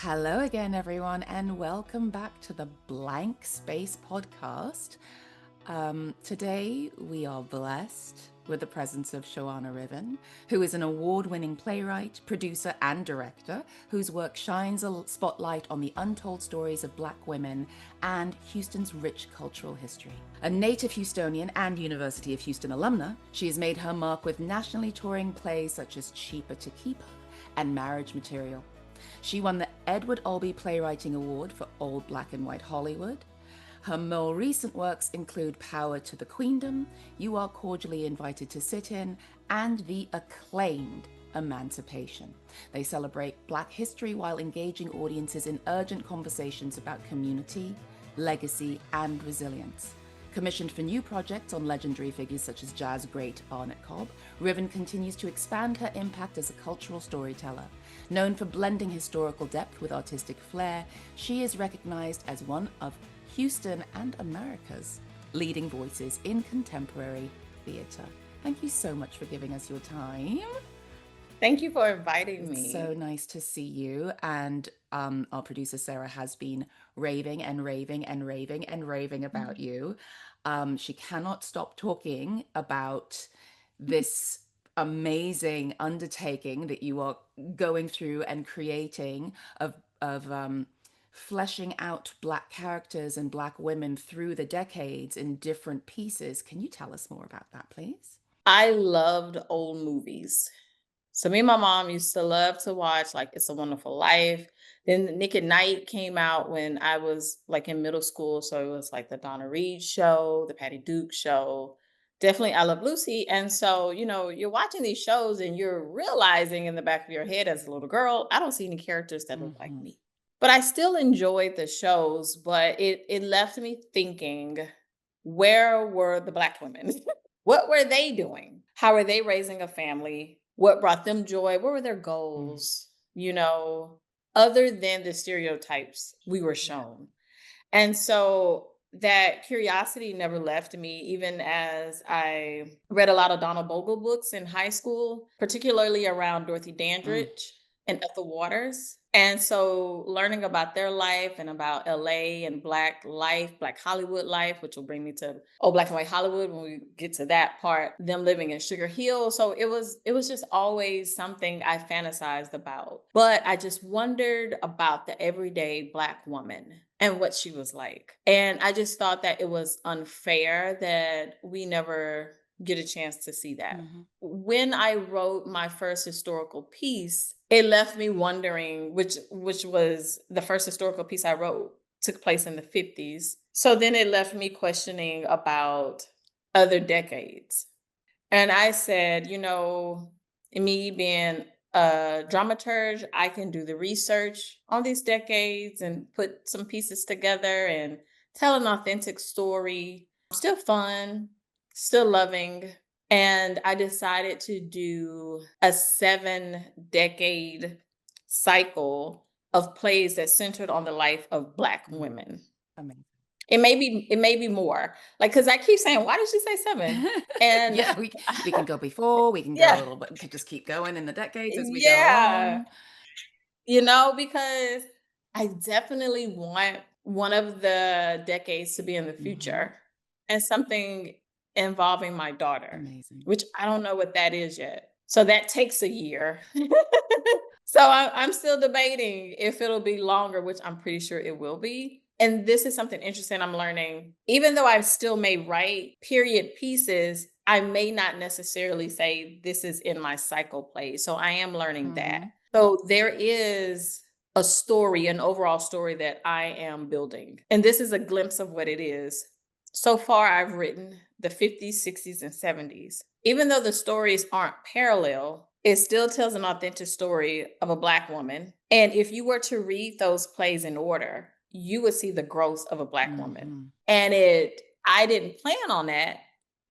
Hello again, everyone, and welcome back to the Blank Space podcast. Today, we are blessed with the presence of ShaWanna Renee, who is an award-winning playwright, producer, and director, whose work shines a spotlight on the untold stories of Black women and Houston's rich cultural history. A native Houstonian and University of Houston alumna, she has made her mark with nationally touring plays such as Cheaper to Keep and Marriage Material. She won the Edward Albee Playwriting Award for Old Black and White Hollywood. Her more recent works include Power to the Queendom, You Are Cordially Invited to Sit In, and the acclaimed Emancipation. They celebrate Black history while engaging audiences in urgent conversations about community, legacy, and resilience. Commissioned for new projects on legendary figures such as jazz great Barnett Cobb, Rivon continues to expand her impact as a cultural storyteller. Known for blending historical depth with artistic flair, she is recognized as one of Houston and America's leading voices in contemporary theater. Thank you so much for giving us your time. Thank you for inviting me. It's so nice to see you. And our producer Sarah has been raving and raving and raving and raving about you. She cannot stop talking about this amazing undertaking that you are going through and creating of fleshing out Black characters and Black women through the decades in different pieces. Can you tell us more about that, please? I loved old movies. So me and my mom used to love to watch like It's a Wonderful Life. Then Nick at Night came out when I was like in middle school. So it was like the Donna Reed show, the Patty Duke show, definitely I Love Lucy. And so, you're watching these shows and you're realizing in the back of your head as a little girl, I don't see any characters that look like me. But I still enjoyed the shows, but it left me thinking, where were the Black women? What were they doing? How are they raising a family? What brought them joy? What were their goals? Other than the stereotypes we were shown. And so that curiosity never left me, even as I read a lot of Donald Bogle books in high school, particularly around Dorothy Dandridge and Ethel Waters. And so learning about their life and about LA and Black life, Black Hollywood life, which will bring me to Old Black and White Hollywood when we get to that part, them living in Sugar Hill. So it was just always something I fantasized about. But I just wondered about the everyday Black woman and what she was like. And I just thought that it was unfair that we never get a chance to see that. When I wrote my first historical piece, it left me wondering, which was the first historical piece I wrote, took place in the 50s. So then it left me questioning about other decades. And I said, me being a dramaturge, I can do the research on these decades and put some pieces together and tell an authentic story. Still fun, still loving. And I decided to do a 7-decade cycle of plays that centered on the life of Black women. Amazing. It may be more. Like, because I keep saying, why did she say 7? And yeah, we can go before, we can go a little bit, we can just keep going in the decades as we go along. Because I definitely want one of the decades to be in the future and something involving my daughter. Amazing. Which I don't know what that is yet. So that takes a year. So I'm still debating if it'll be longer, which I'm pretty sure it will be. And this is something interesting I'm learning. Even though I still may write period pieces, I may not necessarily say this is in my cycle play. So I am learning that. So there is a story, an overall story that I am building. And this is a glimpse of what it is. So far, I've written the 50s, 60s, and 70s. Even though the stories aren't parallel, it still tells an authentic story of a Black woman. And if you were to read those plays in order, you would see the growth of a Black woman. And I didn't plan on that,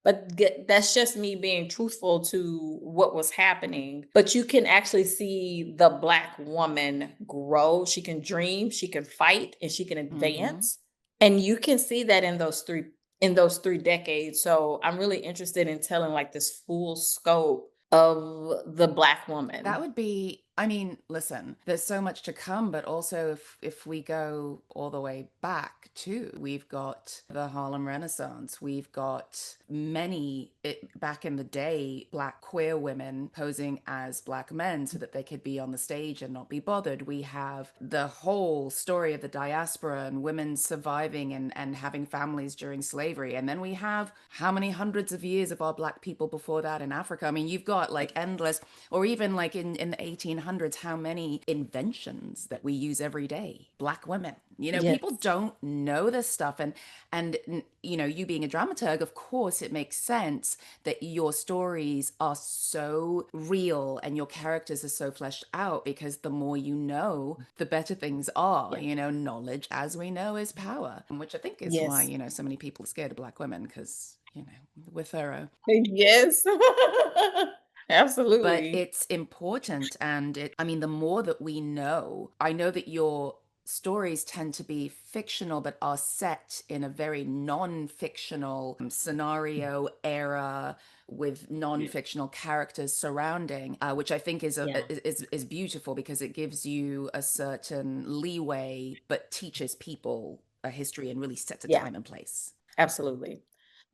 but that's just me being truthful to what was happening. But you can actually see the Black woman grow. She can dream, she can fight, and she can advance. And you can see that in those three decades. So I'm really interested in telling like this full scope of the Black woman. That would be I mean, listen, there's so much to come, but also if we go all the way back too, we've got the Harlem Renaissance. We've got many back in the day, Black queer women posing as Black men so that they could be on the stage and not be bothered. We have the whole story of the diaspora and women surviving and having families during slavery. And then we have how many hundreds of years of our Black people before that in Africa. I mean, you've got like endless, or even like in the 1800s, how many inventions that we use every day, Black women. You know, people Yes. don't know this stuff. And you know, you being a dramaturg, of course, it makes sense that your stories are so real and your characters are so fleshed out, because the more you know, the better things are. Yeah. You know, knowledge, as we know, is power, which I think is why, Yes. you know, so many people are scared of Black women, because, you know, we're thorough. Yes. But Absolutely. it's important. And I mean, the more that we know, I know that your stories tend to be fictional, but are set in a very non-fictional scenario era with Yeah. non-fictional characters surrounding, which I think Yeah. is beautiful, because it gives you a certain leeway, but teaches people a history and really sets a Yeah. time and place. Absolutely.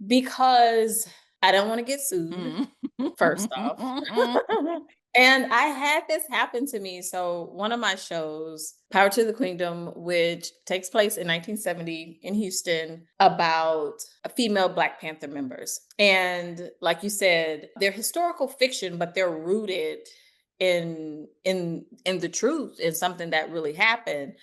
Because I don't want to get sued, Mm. first off. And I had this happen to me. So, one of my shows, Power to the Queendom, which takes place in 1970 in Houston, about female Black Panther members. And like you said, they're historical fiction, but they're rooted in the truth, in something that really happened.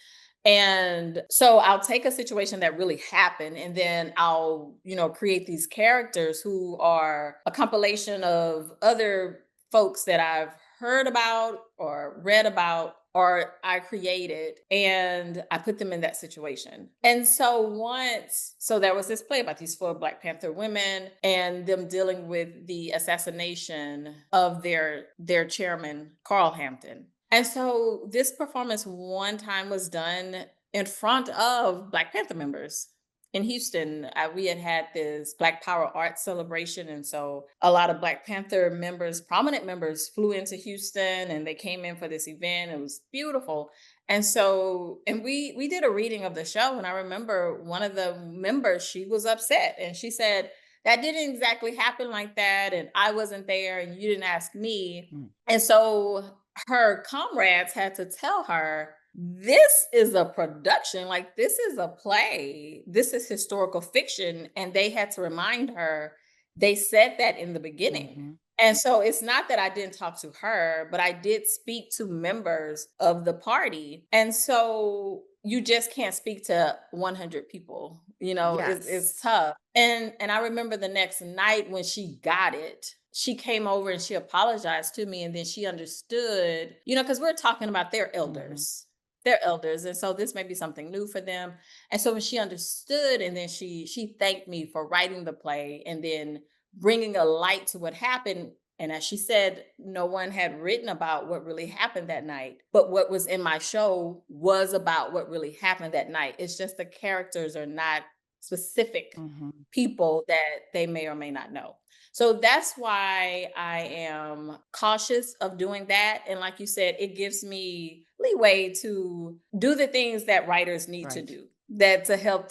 And so I'll take a situation that really happened, and then I'll, create these characters who are a compilation of other folks that I've heard about or read about or I created, and I put them in that situation. And so there was this play about these four Black Panther women and them dealing with the assassination of their chairman, Carl Hampton. And so this performance one time was done in front of Black Panther members in Houston. We had this Black Power Art celebration. And so a lot of Black Panther members, prominent members, flew into Houston and they came in for this event. It was beautiful. And so, and we did a reading of the show. And I remember one of the members, she was upset and she said, that didn't exactly happen like that. And I wasn't there and you didn't ask me. And so her comrades had to tell her, this is a production, like this is a play, this is historical fiction. And they had to remind her, they said that in the beginning. Mm-hmm. And so it's not that I didn't talk to her, but I did speak to members of the party. And so you just can't speak to 100 people, it's Yes. tough. And I remember the next night when she got it, she came over and she apologized to me, and then she understood, because we're talking about their Mm-hmm. elders. They're elders, and so this may be something new for them. And so when she understood, and then she thanked me for writing the play and then bringing a light to what happened. And as she said, no one had written about what really happened that night, but what was in my show was about what really happened that night. It's just the characters are not specific Mm-hmm. people that they may or may not know. So that's why I am cautious of doing that. And like you said, it gives me leeway to do the things that writers need to Right. do, that to help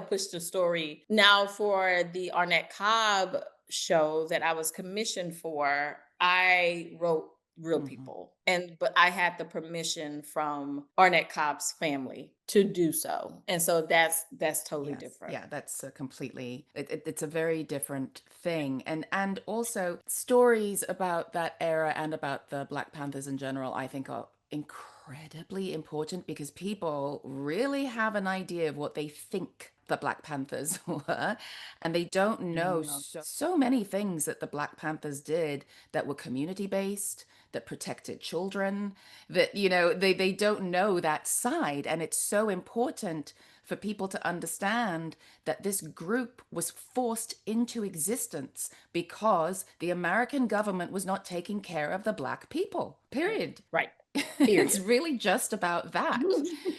push the story. Now for the Arnett Cobb show that I was commissioned for, I wrote real Mm-hmm. people, but I had the permission from Arnett Cobb's family to do so. And so that's totally Yes. different. Yeah, that's a completely it's a very different thing. And also stories about that era and about the Black Panthers in general, I think are incredibly important, because people really have an idea of what they think the Black Panthers were, and they don't know No. so many things that the Black Panthers did that were community based, that protected children, that, you know, they don't know that side. And it's so important for people to understand that this group was forced into existence because the American government was not taking care of the Black people, Right. period. Right. It's Period. really just about that,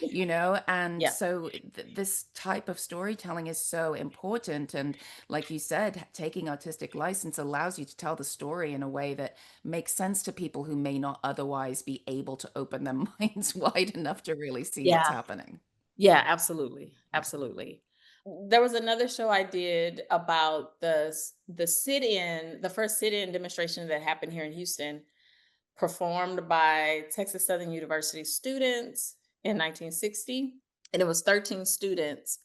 you know? And Yeah. so this type of storytelling is so important. And like you said, taking artistic license allows you to tell the story in a way that makes sense to people who may not otherwise be able to open their minds wide enough to really see what's Yeah. happening. Yeah, absolutely. Yeah. Absolutely. There was another show I did about the sit-in, the first sit-in demonstration that happened here in Houston, performed by Texas Southern University students in 1960. And it was 13 students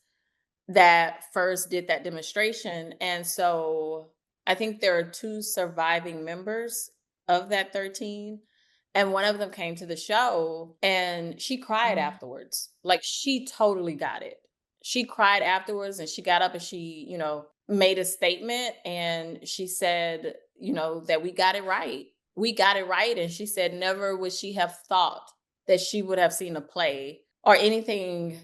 that first did that demonstration. And so I think there are two surviving members of that 13. And one of them came to the show and she cried Mm. afterwards. Like she totally got it. She cried afterwards and she got up and she, made a statement and she said, that we got it right. We got it right. And she said, never would she have thought that she would have seen a play or anything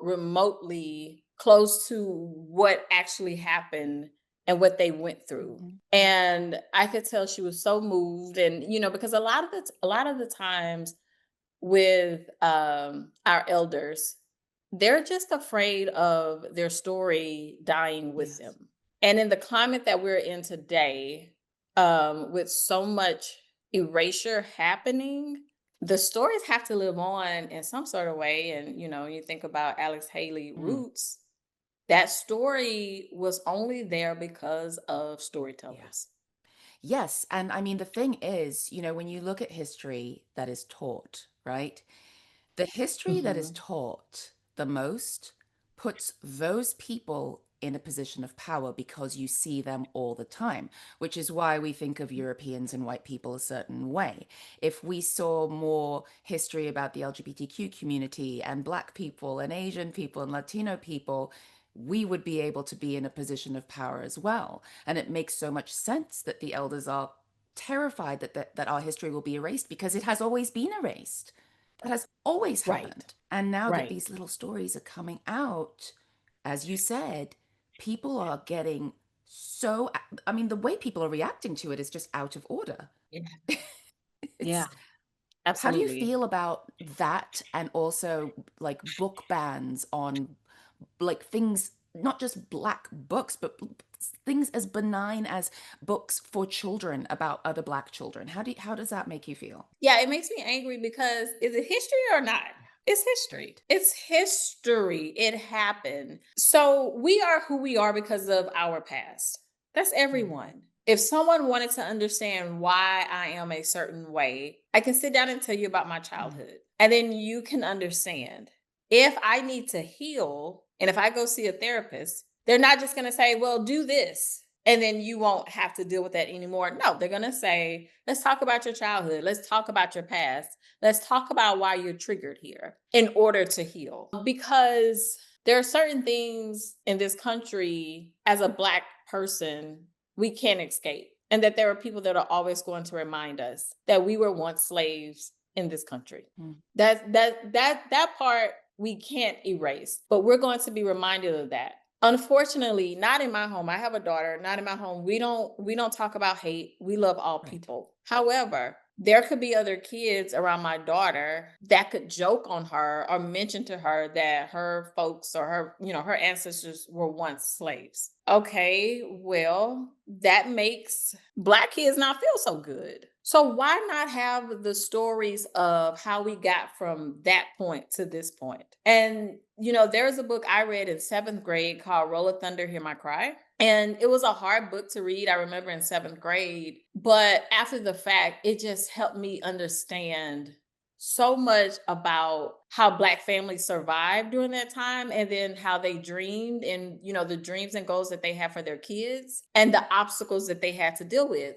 remotely close to what actually happened and what they went through. Mhm. And I could tell she was so moved. And, because a lot of the times with our elders, they're just afraid of their story dying with Yes. them. And in the climate that we're in today, with so much erasure happening, the stories have to live on in some sort of way. And, you think about Alex Haley Mm. Roots, that story was only there because of Yeah. storytellers. Yes. And I mean, the thing is, when you look at history that is taught, right? The history that is Hmm. taught the most puts those people in a position of power because you see them all the time, which is why we think of Europeans and white people a certain way. If we saw more history about the LGBTQ community and Black people and Asian people and Latino people, we would be able to be in a position of power as well. And it makes so much sense that the elders are terrified that our history will be erased because it has always been erased. That has always Right. happened. And now that Right. these little stories are coming out, as you said, people are getting so, I mean, the way people are reacting to it is just out of order. Yeah. It's, Yeah. how do you Absolutely. feel about that and also like book bans on like things, not just Black books, but things as benign as books for children about other Black children? How does that make you feel? Yeah, it makes me angry because is it history or not? Yeah. It's history. Right. It's history. It happened. So we are who we are because of our past. That's Mm. everyone. If someone wanted to understand why I am a certain way, I can sit down and tell you about my Mm. childhood. And then you can understand. If I need to heal and if I go see a therapist, they're not just going to say, well, do this. And then you won't have to deal with that anymore. No, they're going to say, let's talk about your childhood. Let's talk about your past. Let's talk about why you're triggered here in order to heal. Because there are certain things in this country as a Black person we can't escape. And that there are people that are always going to remind us that we were once slaves in this country. Mm. That part we can't erase, but we're going to be reminded of that. Unfortunately, not in my home. I have a daughter, not in my home. We don't talk about hate. We love all Right. people. However, there could be other kids around my daughter that could joke on her or mention to her that her folks or her ancestors were once slaves. Okay, well, that makes Black kids not feel so good. So why not have the stories of how we got from that point to this point? And there's a book I read in 7th grade called Roll of Thunder, Hear My Cry. And it was a hard book to read, I remember in 7th grade. But after the fact, it just helped me understand so much about how Black families survived during that time and then how they dreamed and, the dreams and goals that they had for their kids and the obstacles that they had to deal with.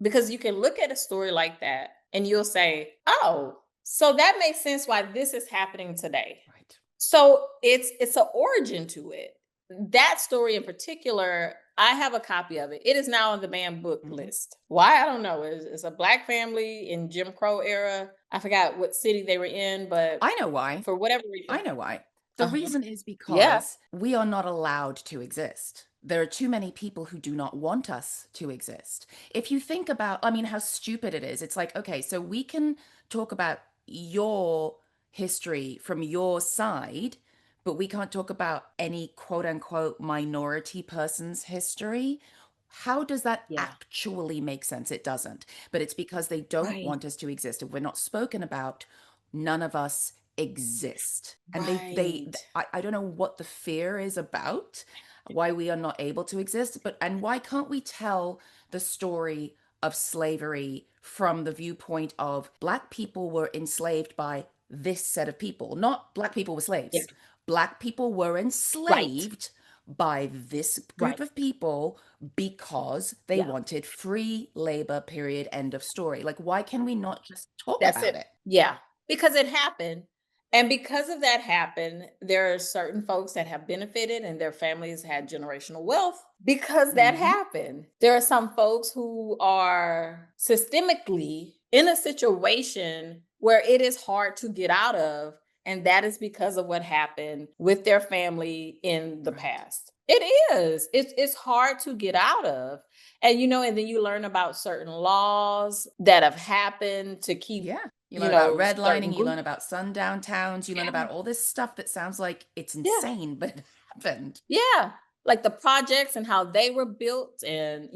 Because you can look at a story like that and you'll say, oh, so that makes sense why this is happening today. Right. So it's an origin to it. That story in particular, I have a copy of it. It is now on the banned book Mhm. list. Why? I don't know. It's a Black family in Jim Crow era. I forgot what city they were in, but I know why. for whatever I reason. know why. The Uh-huh. reason is Yeah. because we are not allowed to exist. there are too many people who do not want us to exist. If you think about, I mean, how stupid it is. It's like, okay, so we can talk about your history from your side, but we can't talk about any quote unquote minority person's history. How does that Yeah. actually make sense? It doesn't. But it's because they don't Right. want us to exist. If we're not spoken about, none of us exist. And Right. I don't know what the fear is about, why we are not able to exist, but and why can't we tell the story of slavery from the viewpoint of Black people were enslaved by this set of people, not Black people were Yeah. slaves. Black people were Right. enslaved by this group Right. of people because they Yeah. wanted free labor, period, end of story. Like, why can we not just talk That's about it. it? Yeah, because it happened. And because of that happened, there are certain folks that have benefited and their families had generational wealth because that Hmm. happened. There are some folks who are systemically in a situation where it is hard to get out of. And that is because of what happened with their family in the Right. past. It is. It's hard to get out of. And and then you learn about certain laws that have happened to keep, Yeah. You learn about redlining, certain you learn groups. about sundown towns, you learn Yeah. about all this stuff that sounds like it's Yeah. insane, but it happened. Yeah. Like the projects and how they were built and,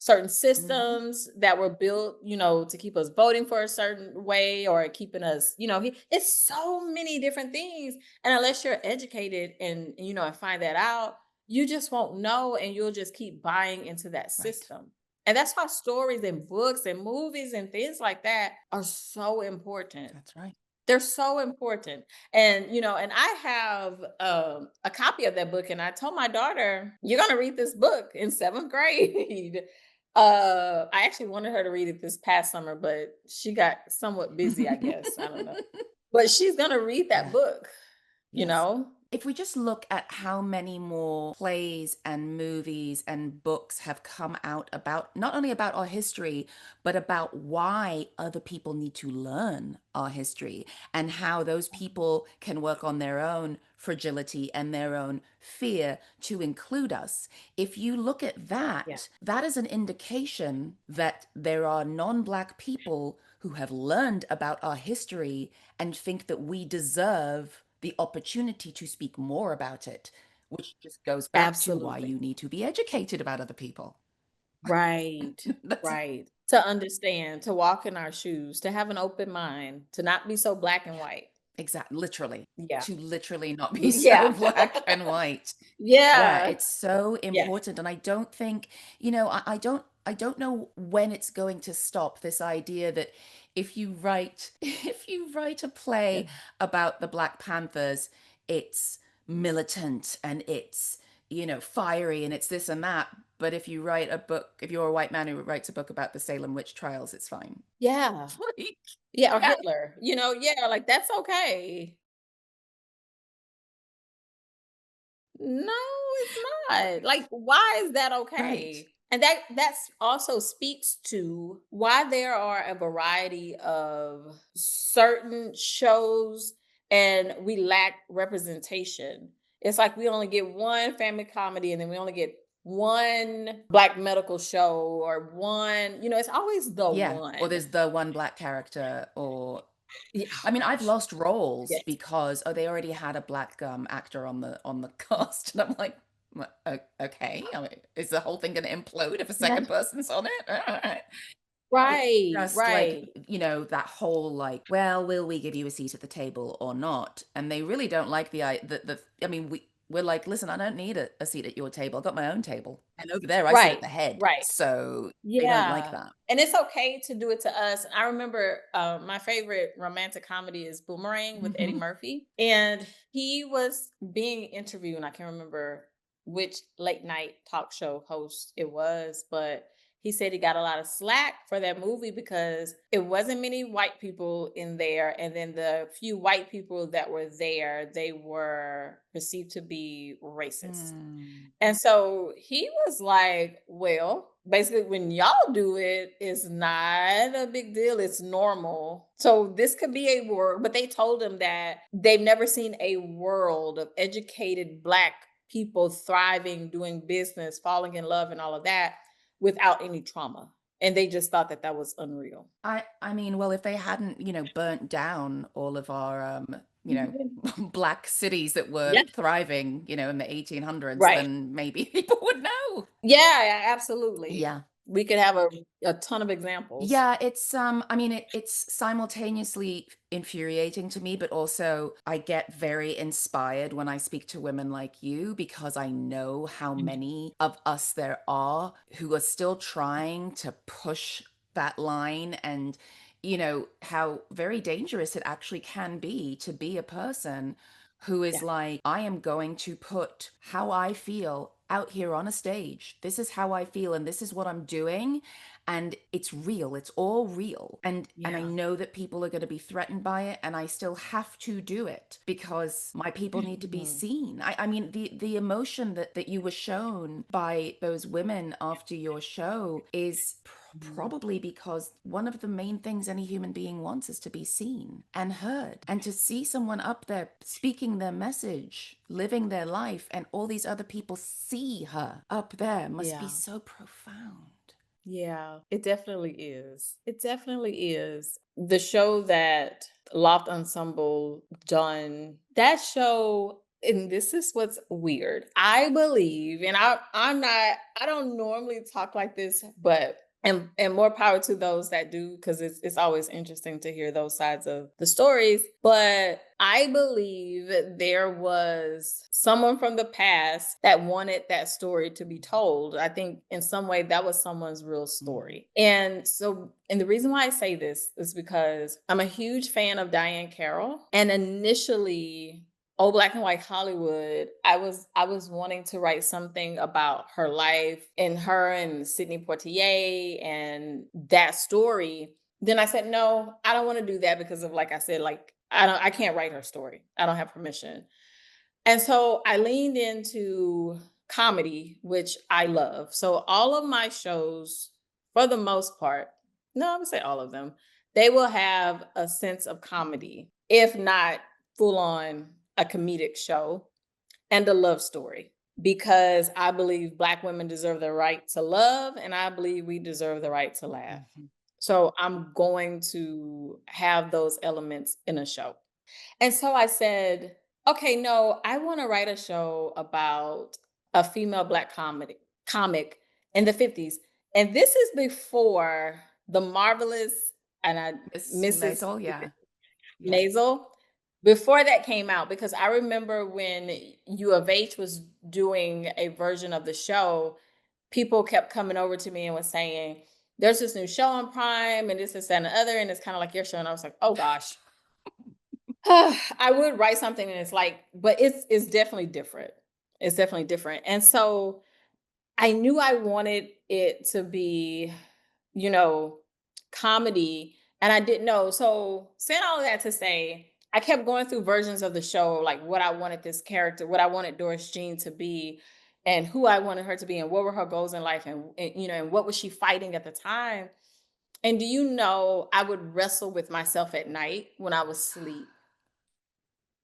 certain Hmm. systems that were built, to keep us voting for a certain way or keeping us, it's so many different things. And unless you're educated and find that out, you just won't know and you'll just keep buying into that Right. system. And that's why stories and books and movies and things like that are so important. That's right. They're so important. And I have a copy of that book, and I told my daughter, "You're gonna read this book in 7th grade." I actually wanted her to read it this past summer, but she got somewhat busy, I guess. I don't know. But she's gonna read that Yeah. book, you Yes. know? If we just look at how many more plays and movies and books have come out about not only about our history, but about why other people need to learn our history and how those people can work on their own fragility and their own fear to include us. If you look at Yeah, that, that is an indication that there are non Black people who have learned about our history and think that we deserve the opportunity to speak more about it, which just goes back to why absolutely. you need to be educated about other people. Right, That's right. To understand, to walk in our shoes, to have an open mind, to not be so black and white. exactly, literally, Yeah. to literally not be so Yeah. black and white. Yeah, Yeah. it's so Yeah. important. And I don't think, I don't know when it's going to stop this idea that if you write if you write a Yeah. play about the Black Panthers, it's militant and it's, fiery and it's this and that. But if you write a book, if you're a white man who writes a book about the Salem witch trials, it's fine. Yeah. Like, Yeah, or yeah, Hitler, yeah, like, that's okay. No, it's not. Like, why is that right. okay? And that's also speaks to why there are a variety of certain shows and we lack representation. It's like we only get one family comedy and then we only get one black medical show or one, it's always the Yeah. Or one. there's the one Black character, or Yeah. I mean, I've lost roles Yes. because they already had a Black actor on the cast, and I'm like, Okay, I mean, is the whole thing going to implode if a second That's person's on it?" All right. It's right, just like, right. that whole like, well, will we give you a seat at the table or not? And they really don't like I mean, we're like, listen, I don't need a seat at your table. I've got my own table. And over there I sit at Right, the head. right. So they don't like Yeah, that. and it's okay to do it to us. I remember, my favorite romantic comedy is Boomerang with Eddie Hmm. Murphy, and he was being interviewed, and I can't remember which late night talk show host it was, but he said he got a lot of slack for that movie because it wasn't many white people in there, and then the few white people that were there, they were perceived to be racist. Mm. And so he was like, well, basically, when y'all do it, it's not a big deal. It's normal. So this could be a world, but they told him that they've never seen a world of educated Black people thriving, doing business, falling in love, and all of that without any trauma. And they just thought that that was unreal. I mean, well, if they hadn't, burnt down all of our, black cities that were Yeah. thriving, in the 1800s, Right. then maybe people would know. Yeah, yeah, absolutely. Yeah. We could have a ton of examples. Yeah, I mean, it's simultaneously infuriating to me, but also I get very inspired when I speak to women like you because I know how Mhm. many of us there are who are still trying to push that line and, how very dangerous it actually can be to be a person who is Yeah. like, I am going to put how I feel out here on a stage. This is how I feel and this is what I'm doing, and it's real, it's all real, and I Yeah. know that people are going to be threatened by it, and I still have to do it because my people need to be Mhm. seen. I mean, the emotion that you were shown by those women after your show is Mhm. probably because one of the main things any human being wants is to be seen and heard, and to see someone up there speaking their message, living their life, and all these other people see her up there must be Yeah. so profound. Yeah, it definitely is. It definitely is. The show that Loft Ensemble done, that show, and this is what's weird. I believe, and I don't normally talk like this, but and more power to those that do, because it's always interesting to hear those sides of the stories. But I believe there was someone from the past that wanted that story to be told. I think in some way that was someone's real Mhm. story. And the reason why I say this is because I'm a huge fan of Diane Carroll. And initially, Old Black and White Hollywood, I was wanting to write something about her life and her and Sidney Poitier and that story. Then I said, no, I don't want to do that because of, like I said, like I can't write her story. I don't have permission. And so I leaned into comedy, which I love. So all of my shows, for the most part, no, I would say all of them, they will have a sense of comedy, if not full on a comedic show and a love story. Because I believe Black women deserve the right to love, and I believe we deserve the right to laugh. Mhm. So I'm going to have those elements in a show. And so I said, okay, no, I want to write a show about a female Black comic in the 50s. And this is before the marvelous and I Miss Mrs. Maisel, yeah. Yeah. Maisel, before that came out, because I remember when U of H was doing a version of the show, people kept coming over to me and was saying, there's this new show on Prime and this, that, and the other. And it's kind of like your show. And I was like, oh gosh, I would write something and it's like, but it's definitely different. It's definitely different. And so I knew I wanted it to be, you know, comedy, and I didn't know. So saying all of that to say, I kept going through versions of the show, like what I wanted this character, what I wanted Doris Jean to be, and who I wanted her to be, and what were her goals in life, and what was she fighting at the time. And do you know, I would wrestle with myself at night when I was asleep.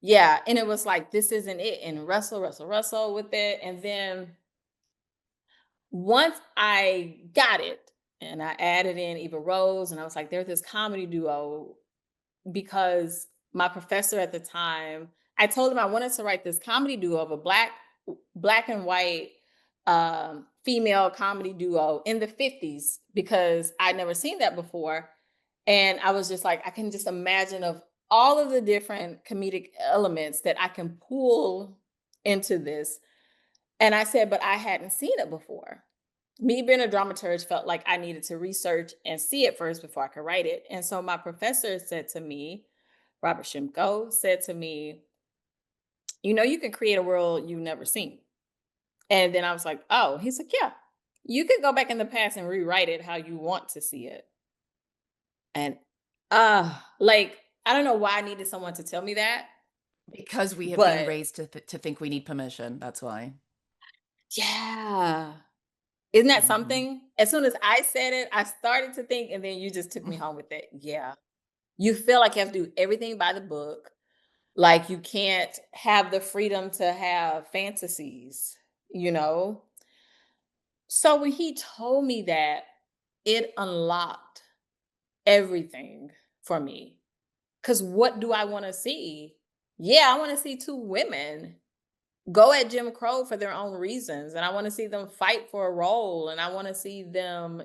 Yeah, and it was like, this isn't it, and wrestle, wrestle, wrestle with it. And then once I got it and I added in Eva Rose, and I was like, they're this comedy duo because my professor at the time, I told him I wanted to write this comedy duo of a black and white female comedy duo in the 50s because I'd never seen that before. And I was just like, I can just imagine of all of the different comedic elements that I can pull into this. And I said, but I hadn't seen it before. Me being a dramaturg felt like I needed to research and see it first before I could write it. And so my professor said to me, Robert Shimko said to me, you know, you can create a world you've never seen. And then I was like, oh, he's like, yeah, you could go back in the past and rewrite it how you want to see it. And like, I don't know why I needed someone to tell me that, Because we have been but raised to think we need permission, that's why. yeah. Isn't that Mhm. something? As soon as I said it, I started to think, and then you just took me home with it. Yeah. You feel like you have to do everything by the book. Like, you can't have the freedom to have fantasies, you know? So when he told me that, it unlocked everything for me. Because what do I want to see? Yeah, I want to see two women go at Jim Crow for their own reasons. And I want to see them fight for a role. And I want to see them,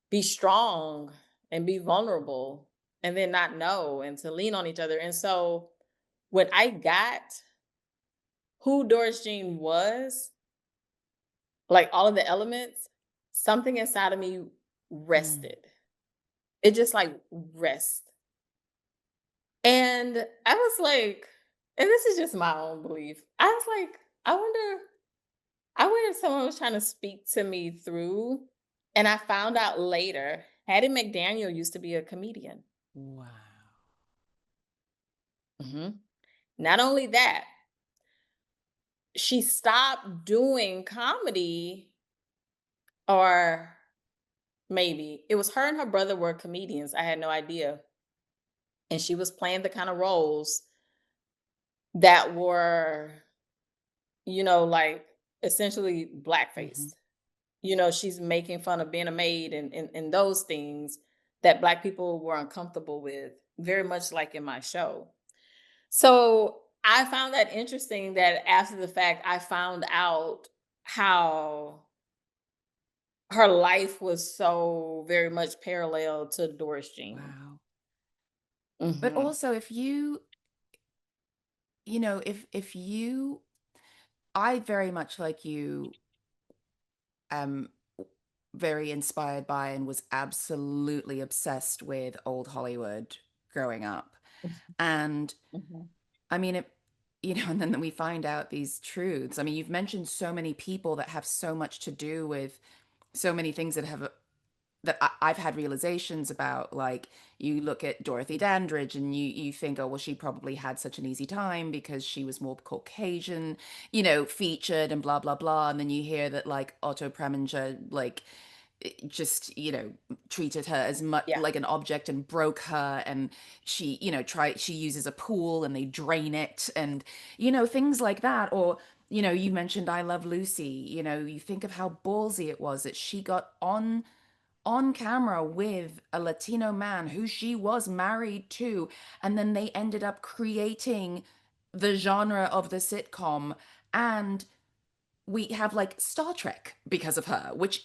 be strong and be vulnerable and then not know and to lean on each other. And so when I got who Doris Jean was, like all of the elements, something inside of me Mm. rested. It just like rest. And I was like, and this is just my own belief. I was like, I wonder, I wonder if someone was trying to speak to me through. And I found out later, Hattie McDaniel used to be a comedian. Wow. Mhm. Not only that, she stopped doing comedy, or maybe it was her and her brother were comedians. I had no idea. And she was playing the kind of roles that were, like essentially Hmm. blackface. She's making fun of being a maid and those things that Black people were uncomfortable with, very much like in my show. So I found that interesting that after the fact, I found out how her life was so very much parallel to Doris Jean. Wow. But Hmm. also, if you, if you, I very much like you, am very inspired by and was absolutely obsessed with old Hollywood growing up. And Hmm. I mean, and then we find out these truths. I mean, you've mentioned so many people that have so much to do with so many things that I've had realizations about. Like, you look at Dorothy Dandridge and you think, oh well, she probably had such an easy time because she was more Caucasian, featured and blah blah blah. And then you hear that like Otto Preminger like just treated her as much Yeah. like an object and broke her, and she uses a pool and they drain it, and things like that. Or you mentioned I Love Lucy. You think of how ballsy it was that she got on camera with a Latino man who she was married to, and then they ended up creating the genre of the sitcom. And we have like Star Trek because of her, which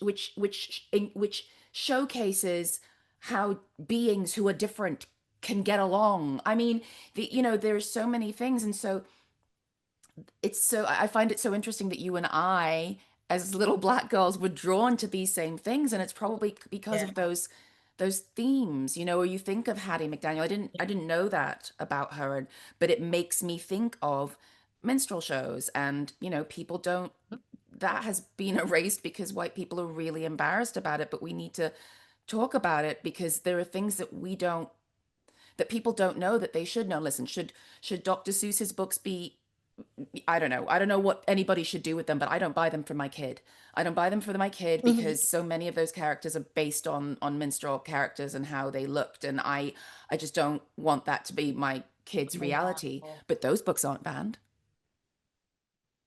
showcases how beings who are different can get along. I mean, there's so many things. And so I find it so interesting that you and I, as little Black girls, were drawn to these same things, and it's probably because Yeah. of those themes. Or you think of Hattie McDaniel. I Yeah. didn't know that about her, but it makes me think of minstrel shows. And people don't, that has been erased because white people are really embarrassed about it. But we need to talk about it because there are things that people don't know that they should know. Listen, should Dr. Seuss's books be, I don't know. I don't know what anybody should do with them, but I don't buy them for my kid. I don't buy them for my kid Mhm. because so many of those characters are based on minstrel characters and how they looked, and I just don't want that to be my kid's reality. Wow. But those books aren't banned.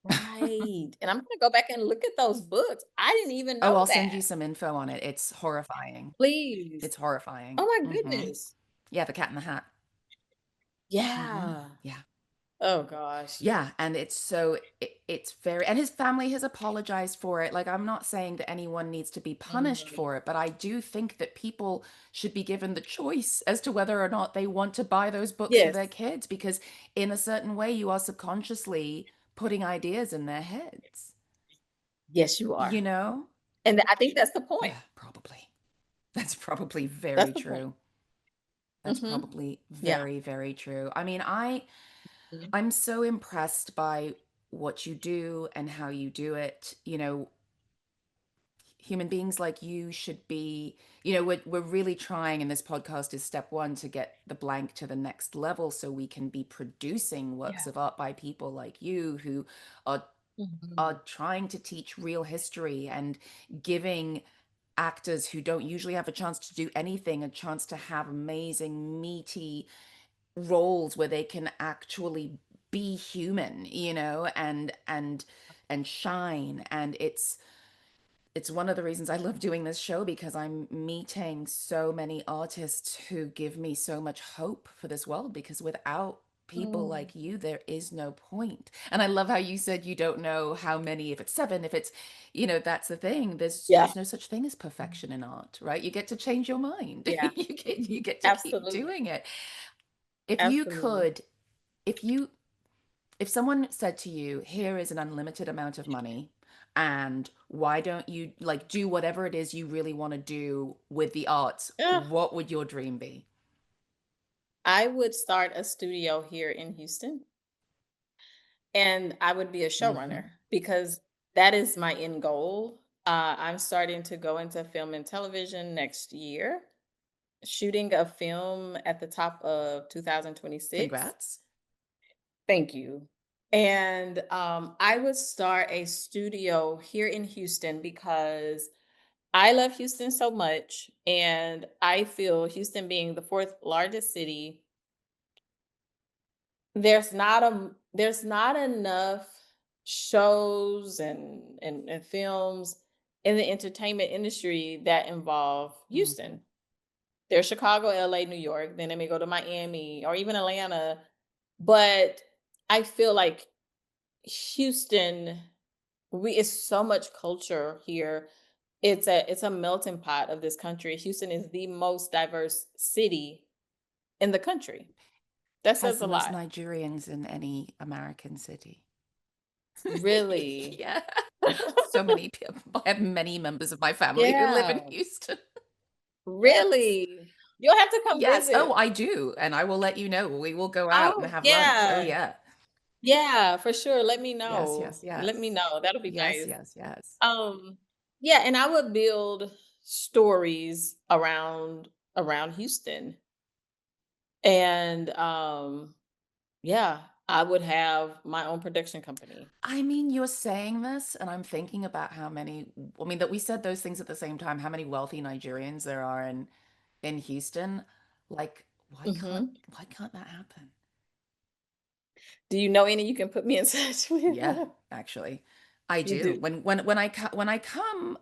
Right. And I'm gonna go back and look at those books. I didn't even Oh, know I'll send that. you some info on it. It's horrifying. Please. It's horrifying. Oh my Mm-hmm. goodness. Yeah, The Cat in the Hat. Mm-hmm. Yeah. Yeah. Oh gosh. Yeah, and it's very, and his family has apologized for it. Like, I'm not saying that anyone needs to be punished Mhm. for it, but I do think that people should be given the choice as to whether or not they want to buy those books for Yes. their kids, because in a certain way you are subconsciously putting ideas in their heads, Yes, you are. you know? And I think that's the point. Yeah, probably. That's probably That's very the point. true. That's Mhm. probably Yeah. very, very true. I mean, Mhm. I'm so impressed by what you do and how you do it. Human beings like you should be, we're really trying in this podcast is step one to get the blank to the next level so we can be producing works Yeah. of art by people like you who are Mhm. are trying to teach real history and giving actors who don't usually have a chance to do anything a chance to have amazing meaty roles where they can actually be human, and shine. And it's one of the reasons I love doing this show, because I'm meeting so many artists who give me so much hope for this world, because without people Mm. like you, there is no point. And I love how you said you don't know how many, if it's seven, if it's, that's the thing. Yeah. There's no such thing as perfection in art, right? You get to change your mind. Yeah. You get to keep Absolutely. doing it. If you Absolutely. could, if you if someone said to you, here is an unlimited amount of money, and why don't you like do whatever it is you really want to do with the arts, Ugh. what would your dream be? I would start a studio here in Houston, and I would be a Mm-hmm. showrunner because that is my end goal. I'm starting to go into film and television next year, shooting a film at the top of 2026. Congrats. Thank you. And I would start a studio here in Houston because I love Houston so much. And I feel Houston being the fourth largest city, there's not enough shows and films in the entertainment industry that involve Mm-hmm. Houston. There's Chicago, LA, New York, then they may go to Miami or even Atlanta. But I feel like Houston, we it's so much culture here. It's a melting pot of this country. Houston is the most diverse city in the country. That Has says the a most lot. Nigerians in any American city. Really? Yeah. So many people. I have many members of my family who live in Yeah. Houston. Yes. Really? You'll have to come Yes. Oh, visit. I do. And I will let you know. We will go out and Oh, have lunch. Oh, yeah. yeah. Yeah, for sure. Let me Yes, know. yes, Let me yes. know. That'll be Yes, nice. yes, yes. Um, yeah, and I would build stories around Houston. And yeah, I would have my own production company. I mean, you're saying this, and I'm thinking about how many, I mean, that we said those things at the same time, how many wealthy Nigerians there are in Houston. Like, Mhm. why can't that happen? Do you know any you can put me in touch with? Yeah, actually. I You do. do? When I come,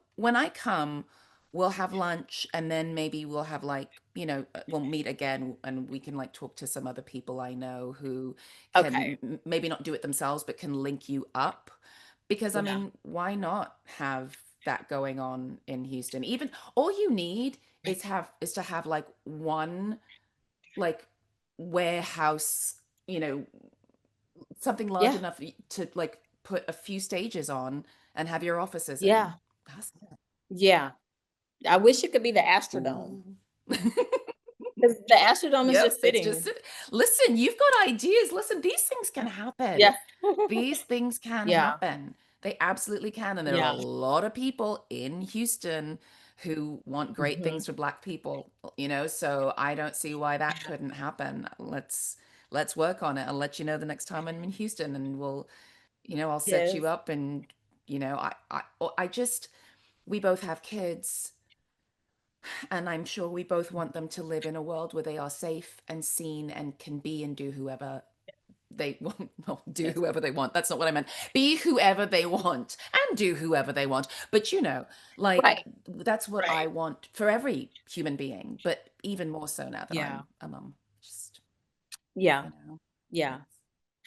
we'll have lunch, and then maybe we'll have like, we'll meet again, and we can like talk to some other people I know who can Okay. maybe not do it themselves, but can link you up. Because I Yeah. mean, why not have that going on in Houston? Even all you need is to have like one like warehouse, you know, something large Yeah. enough to like put a few stages on and have your offices in. Yeah. That's it. Yeah. I wish it could be the Astrodome Ooh. because the Astrodome is Yep, just it's just sitting. listen, you've got ideas. Listen, these things can Yeah. happen. These things can Yeah. happen. They absolutely can. And there are a Yeah. lot of people in Houston who want great Mhm. things for Black people, so I don't see why that couldn't happen. Let's work on it. I'll let you know the next time I'm in Houston, and I'll set you Yes. up. And I just we both have kids, and I'm sure we both want them to live in a world where they are safe and seen and can be and do whoever they want. Well, do Yes. whoever they want. That's not what I meant. Be whoever they want and do whoever they want. But like Right. that's what I Right. want for every human being, but even more so now that Yeah. I'm a mum. Just, Yeah. you know, Yeah. it's,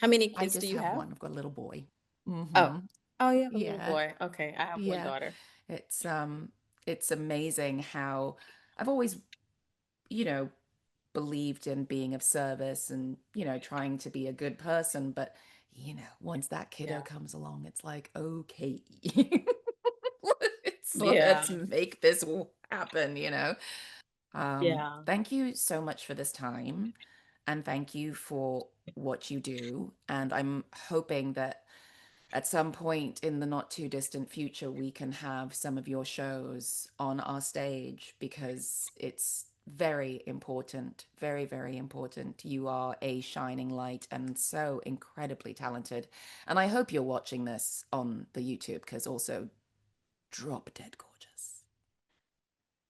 How many I kids do just you have have? one. I've got a little boy. Oh. Mm-hmm. Oh, you have a little Yeah. boy. Okay. I have one Yeah. daughter. It's um it's amazing how I've always, you know, believed in being of service and, trying to be a good person, but once that kiddo Yeah. comes along, it's like, okay. Yeah. Let's make this happen. Yeah. Thank you so much for this time, and thank you for what you do. And I'm hoping that at some point in the not too distant future, we can have some of your shows on our stage, because it's very important, very, very important. You are a shining light and so incredibly talented. And I hope you're watching this on the YouTube, because also drop dead gorgeous.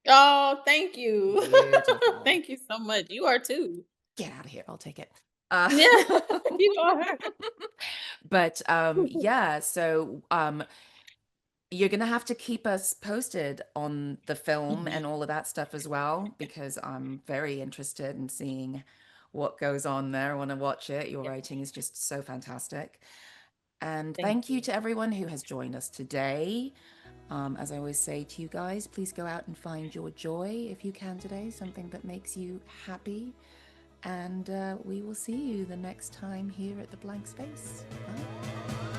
Oh, thank you. Beautiful. Thank you so much. You are too. Get out of here. I'll take it. Yeah, you are. But yeah, so you're gonna have to keep us posted on the film Mhm. and all of that stuff as well, because I'm very interested in seeing what goes on there. I want to watch it. Your Yeah, writing is just so fantastic. And thank thank you you. to everyone who has joined us today. As I always say to you guys, please go out and find your joy if you can today, something that makes you happy. And we will see you the next time here at the Blank Space. Bye.